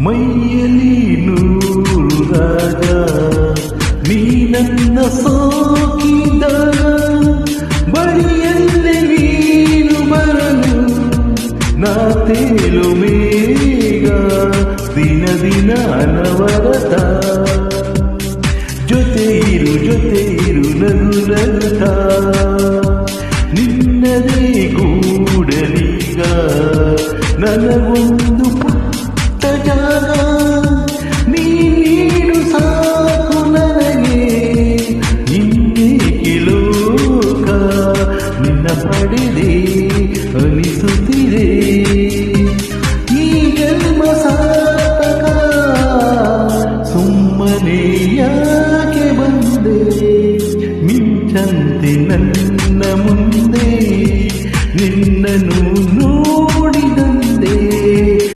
ಮೈಯಲ್ಲಿ ನೂರು ರಾಗ ನೀ ನನ್ನ ಸೋಕಿದ ಬಳಿಯಲ್ಲೇ ನೀನು ಬರಲು ನಾ ತೇಲು ಮೇಘ ದಿನ ದಿನ ಅನವರತ ಜೊತೆ ಇರು ನಗು ನಗುತ್ತ ನಿನ್ನದೇ ಗೂಡಲೀಗ ನನಗೊಂದು ಪುಟ್ಟ ಜಾಗ ನೀನು ಸಾಕು ನನಗೆ ಇನ್ನೇಕೆ ಲೋಕ ನಿನ್ನ ಪಡೆದೆ ಅನಿಸುತ್ತಿದೆ ಈ ಜನ್ಮ ಸಾರ್ಥಕ ಸುಮ್ಮನೆ ಯಾಕೆ ಬಂದೆ ಮಿಂಚಂತೆ ನನ್ನ